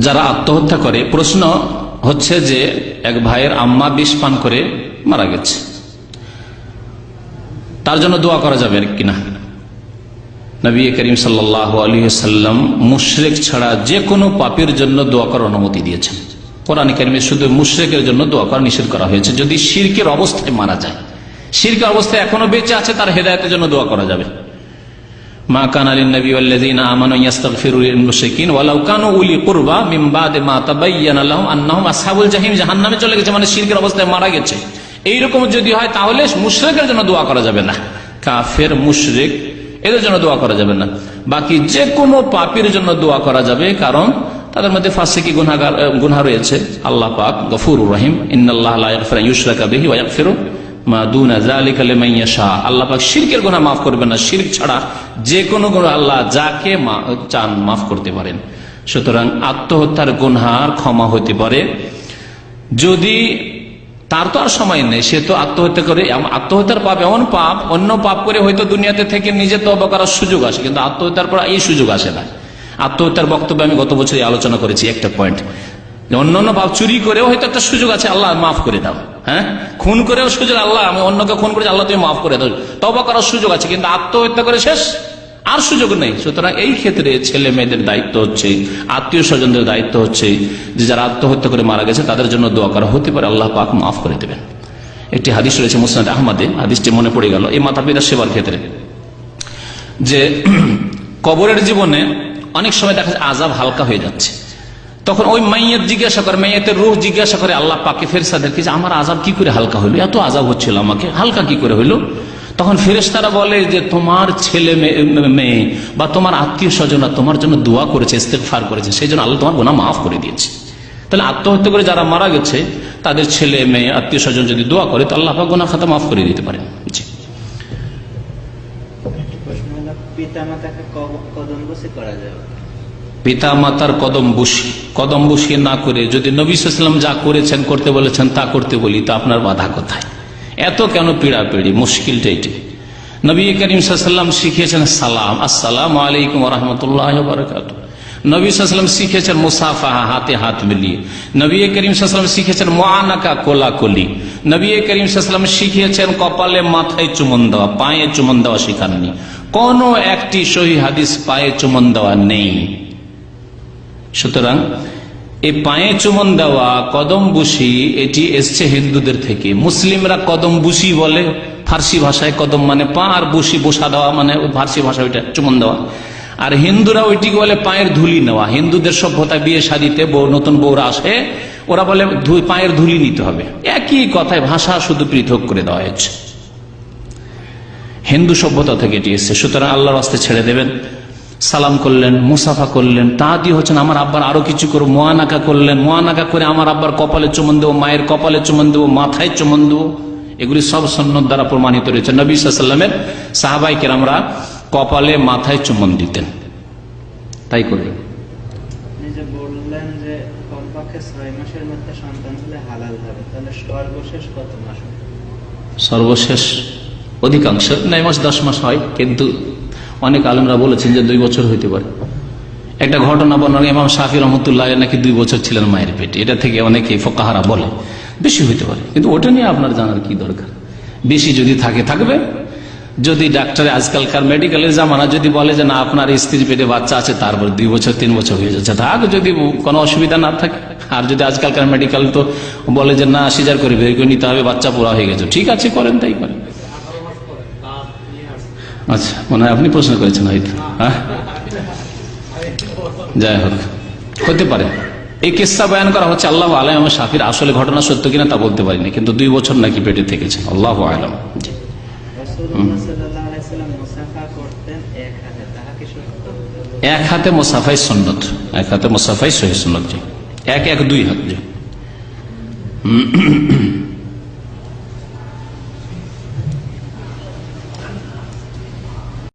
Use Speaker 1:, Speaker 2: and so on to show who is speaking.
Speaker 1: যারা আত্মহত্যা করে, প্রশ্ন হচ্ছে যে এক ভাইয়ের আম্মা বিষ পান করে মারা গেছে, তার জন্য দোয়া করা যাবে কিনা? নবী করিম সাল্লাল্লাহু আলাইহি ওয়াসাল্লাম মুশরিক ছাড়া যে কোনো পাপীর জন্য দোয়া করার অনুমতি দিয়েছেন। কোরআন কারিমে শুধু মুশরিকের জন্য দোয়া করা নিষেধ করা হয়েছে। যদি শিরকের অবস্থায় মারা যায়, শিরকের অবস্থায় এখনো বেঁচে আছে, তার হেদায়েতের জন্য দোয়া করা যাবে। মা কানা লিন-নবী ওয়াল্লাযীনা আমানু ইস্তাগফিরু লিল-মুশরিকিন ওয়ালাউ কানু উলি কুরবা মিন বাদি মা তাবায়্যানা লাহুম আন্নাহুম আসহাবুল জাহিম, জাহান্নামে চলে গেছে মানে শিরকের অবস্থায় মারা গেছে। এইরকম যদি হয় তাহলে মুশরিকের জন্য দোয়া করা যাবে না। কাফের, মুশরিক এদের জন্য দোয়া করা যাবে না। বাকি যে কোনো পাপীর জন্য দোয়া করা যাবে, কারণ তাদের মধ্যে ফাসিকি গুনাহ রয়েছে। আল্লাহ পাক গফুরুর রহিম, ইন্নাল্লাহা লা ইয়াগফিরু আন ইউশরাকা বিহি ওয়া ইয়াগফিরু মা দুনা যালিকা লিমান ইয়াশা। আল্লাহ পাক শিরকের গুনাহ মাফ করবেন না, শিরক ছাড়া যে কোনো গুনাহ আল্লাহ যাকে চান মাফ করতে পারেন। সুতরাং আত্মহত্যার গুনাহ ক্ষমা হতে পারে যদি তার তো আর সময় নেই, সে তো আত্মহত্যা করে, আত্মহত্যার পাপ এমন পাপ, অন্য পাপ করে হয়তো দুনিয়াতে থেকে নিজে তওবা করার সুযোগ আসে, কিন্তু আত্মহত্যার পর এই সুযোগ আসে না। আত্মহত্যার বক্তব্যে আমি গত বছরই আলোচনা করেছি একটা পয়েন্ট, অন্য পাপ চুরি করেও হয়তো একটা সুযোগ আছে, আল্লাহ মাফ করে দাও। হ্যাঁ, খুন করেও সুযোগ, আল্লাহ আমি অন্যকে খুন করেছি, আল্লাহ তুমি মাফ করে দাও, তওবা করার সুযোগ আছে, কিন্তু আত্মহত্যা করে শেষ, আর সুযোগ নেই। সুতরাং এই ক্ষেত্রে ছেলে মেয়েদের দায়িত্ব হচ্ছে, আত্মীয় স্বজনদের দায়িত্ব হচ্ছে যে যারা আত্মহত্যা করে মারা গেছে তাদের জন্য দোয়া করা, হতে পারে আল্লাহ পাক মাফ করে দেবেন। একটি হাদিস রয়েছে মুসনাদ আহমদে, হাদিসটি মনে পড়ে গেল এই মাতা পিতার সেবার ক্ষেত্রে, যে কবরের জীবনে অনেক সময় দেখা যায় আযাব হালকা হয়ে যাচ্ছে, তখন ওই মাইয়াত জিজ্ঞাসা করে, মাইয়াতের রূহ জিজ্ঞাসা করে আল্লাহ পাকে ফেরেশতাদেরকে যে আমার আযাব কি করে হালকা হইলো, এত আযাব হচ্ছিল আমাকে হালকা কি করে হইলো? তখন ফেরেশতারা বলে যে তোমার ছেলে মেয়ে বা তোমার আত্মীয় স্বজনরা তোমার জন্য দোয়া করেছে, ইস্তেগফার করেছে, সেই জন্য আল্লাহ তোমার গুনাহ মাফ করে দিয়েছে। তাহলে আত্মহত্যা করে যারা মারা গেছে তাদের ছেলে মেয়ে আত্মীয় স্বজন যদি দোয়া করে তো আল্লাহ পাক গুনাহ খাতা মাফ করে দিতে পারেন। জি, পিতা মাতার কদম বসি না করে যদি নবী সাল্লাল্লাহু আলাইহি ওয়াসাল্লাম যা করেছেন করতে বলেছেন তা করতে বলি, তো আপনার বাধা কোথায়? এত কেন পিড়াপিড়ি? মুশকিলটা এটি। নবী করিম সাল্লাল্লাহু আলাইহি ওয়াসাল্লাম শিখিয়েছেন সালাম, আসসালামু আলাইকুম ওয়া রাহমাতুল্লাহি ওয়া বারাকাতুহু। নবী সাল্লাল্লাহু আলাইহি ওয়াসাল্লাম শিখিয়েছেন মুসাফাহা, হাতে হাত মিলিয়ে। নবী করিম সাল্লাল্লাহু আলাইহি ওয়াসাল্লাম শিখিয়েছেন মুআনাকা, কোলাকুলি। নবী করিম সাল্লাল্লাহু আলাইহি ওয়াসাল্লাম শিখিয়েছেন কপালে মাথায় চুমন দেওয়া, পায়ে চুমন দেওয়া শিখাননি। কোন একটি সহিহ হাদিস পায়ে চুমন দেওয়া নেই। সুতরাং এই পায়ে চুমন দেওয়া, কদম বুসি, এটি এসছে হিন্দুদের থেকে। মুসলিমরা কদম বুসি বলে, ফার্সি ভাষায় কদম মানে পা, আর বুসি বসা দেওয়া মানে ফার্সি ভাষায় ওইটা চুমন দেওয়া। আর হিন্দুরা ওইটিকে বলে পায়ের ধুলি নেওয়া। হিন্দুদের সভ্যতা, বিয়ে শাদীতে নতুন বউরা আসে, ওরা বলে পায়ের ধুলি নিতে হবে। একই কথায় ভাষা শুধু পৃথক করে দেওয়া হয়েছে, হিন্দু সভ্যতা থেকে এটি এসছে। সুতরাং আল্লাহর রাস্তায় ছেড়ে দেবেন। সালাম করলেন, মুসাফা করলেন, তা দিয়ে হচ্ছেন আমার আব্বার আরো কিছু করো, মুআনাকা করলেন, মুআনাকা করে আমার আব্বার কপালে চুমন দেবো, মায়ের কপালে চুমন দেবো, মাথায় চুমন দেবো, এগুলি সব সুন্নাত দ্বারা প্রমাণিত রয়েছে। নবী সাল্লাল্লাহু আলাইহি ওয়াসাল্লামের সাহাবায়ে কেরামরা কপালে মাথায় চুমন দিতেন, তাই করলেন।
Speaker 2: নিজে বললেন যে কমপক্ষে 6 মাসের মধ্যে সন্তান হলে হালাল হবে, তাহলে সর্বশেষ কত মাস?
Speaker 1: সর্বশেষ অধিকাংশ 9 মাস 10 মাস হয়, কিন্তু অনেক আলেমরা বলেছেন যে 2 বছর হইতে পারে। একটা ঘটনা বর্ণনা, ইমাম শাফি রহমতুল্লাহ নাকি 2 বছর ছিলেন মায়ের পেটে, এটা থেকে অনেকে ফুকাহারা বলে বেশি হইতে পারে, কিন্তু ওটা নিয়ে আপনার জানার কি দরকার? বেশি যদি থাকে থাকবে, যদি ডাক্তার আজকালকার মেডিকেলের জামানা যদি বলে যে না আপনার স্ত্রীর পেটে বাচ্চা আছে, তারপর 2 বছর 3 বছর হয়ে যাচ্ছে, থাক, যদি কোনো অসুবিধা না থাকে। আর যদি আজকালকার মেডিকেল তো বলে যে না সিজার করে বের করে নিতে হবে, বাচ্চা পুরা হয়ে গেছে, ঠিক আছে করেন, তাই করেন। আচ্ছা, মনে হয় আপনি প্রশ্ন করেছেন হয়তো। হ্যাঁ, যাই হোক, হতে পারে। এই কিস্সা বয়ান করা হচ্ছে আল্লাহু আ'লাম। ইমাম শাফির আসলে ঘটনা সত্য কিনা তা বলতে পারিনি, কিন্তু 2 বছর নাকি পেটে থেকেছে, আল্লাহু আ'লাম। জি, এক হাতে মুসাফাই সুন্নত, এক হাতে মুসাফাই সহিহ সুন্নত। জি, 1 1 2 হাত। জি।